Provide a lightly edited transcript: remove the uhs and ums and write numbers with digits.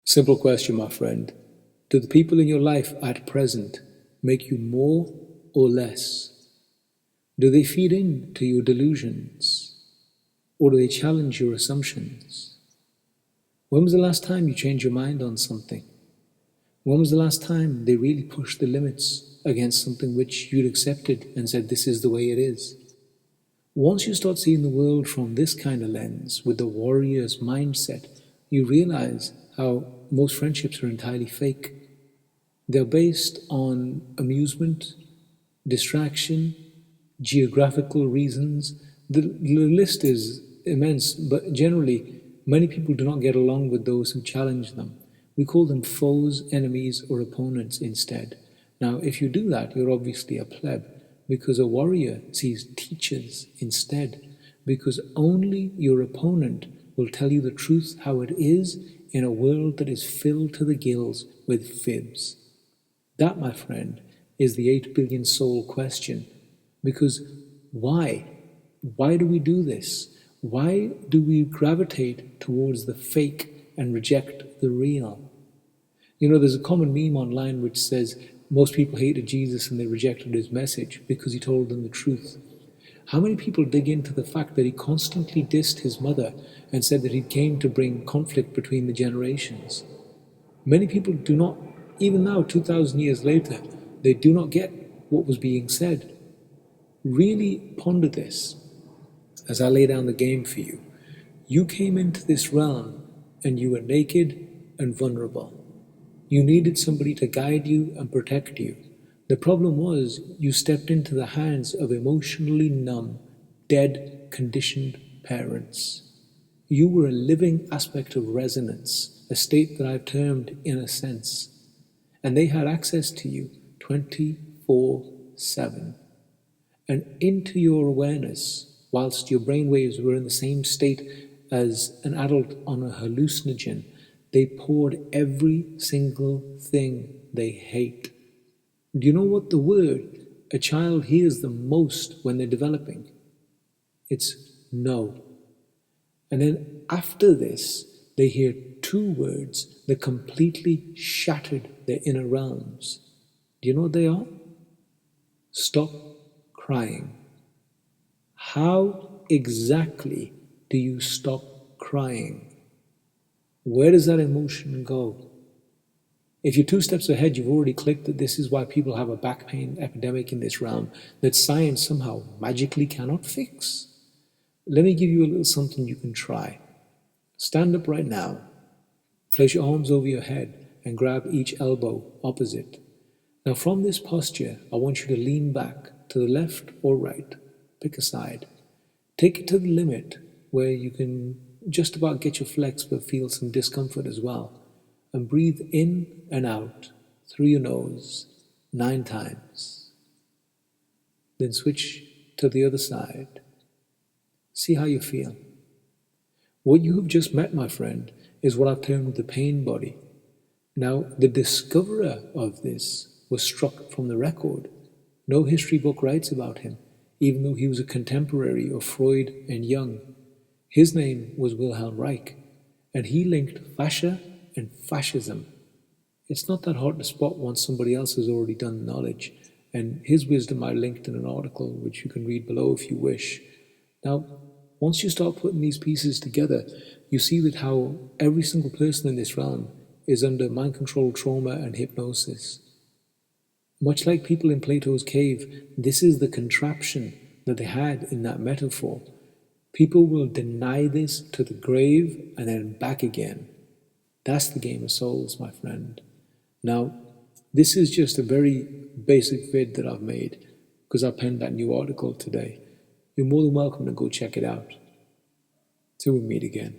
Simple question, my friend. Do the people in your life at present make you more or less? Do they feed into your delusions? Or do they challenge your assumptions? When was the last time you changed your mind on something? When was the last time they really pushed the limits against something which you'd accepted and said, this is the way it is? Once you start seeing the world from this kind of lens, with the warrior's mindset, you realize how most friendships are entirely fake. They're based on amusement, distraction, geographical reasons. The list is immense, but generally, many people do not get along with those who challenge them. We call them foes, enemies, or opponents instead. Now, if you do that, you're obviously a pleb, because a warrior sees teachers instead, because only your opponent will tell you the truth how it is in a world that is filled to the gills with fibs. That, my friend, is the 8 billion soul question. Because why? Why do we do this? Why do we gravitate towards the fake and reject the real? You know, there's a common meme online which says most people hated Jesus and they rejected his message because he told them the truth. How many people dig into the fact that he constantly dissed his mother and said that he came to bring conflict between the generations? Many people do not, even now, 2,000 years later, they do not get what was being said. Really ponder this as I lay down the game for you. You came into this realm and you were naked and vulnerable. You needed somebody to guide you and protect you. The problem was you stepped into the hands of emotionally numb, dead, conditioned parents. You were a living aspect of resonance, a state that I've termed inner sense, and they had access to you 24/7. And into your awareness, whilst your brainwaves were in the same state as an adult on a hallucinogen, they poured every single thing they hate. Do you know what the word a child hears the most when they're developing? It's no. And then after this, they hear two words that completely shattered their inner realms. Do you know what they are? Stop crying. How exactly do you stop crying? Where does that emotion go? If you're 2 steps ahead, you've already clicked that this is why people have a back pain epidemic in this realm that science somehow magically cannot fix. Let me give you a little something you can try. Stand up right now, place your arms over your head and grab each elbow opposite. Now from this posture, I want you to lean back to the left or right, pick a side. Take it to the limit where you can just about get your flex but feel some discomfort as well. And breathe in and out through your nose 9 times. Then switch to the other side. See how you feel. What you have just met, my friend, is what I've termed the pain body. Now, the discoverer of this was struck from the record. No history book writes about him, even though he was a contemporary of Freud and Jung. His name was Wilhelm Reich, and he linked fascia and fascism. It's not that hard to spot once somebody else has already done the knowledge, and his wisdom I linked in an article which you can read below if you wish. Now, once you start putting these pieces together, you see that how every single person in this realm is under mind control, trauma, and hypnosis. Much like people in Plato's cave, this is the contraption that they had in that metaphor. People will deny this to the grave and then back again. That's the game of souls, my friend. Now, this is just a very basic vid that I've made because I penned that new article today. You're more than welcome to go check it out. Till we meet again.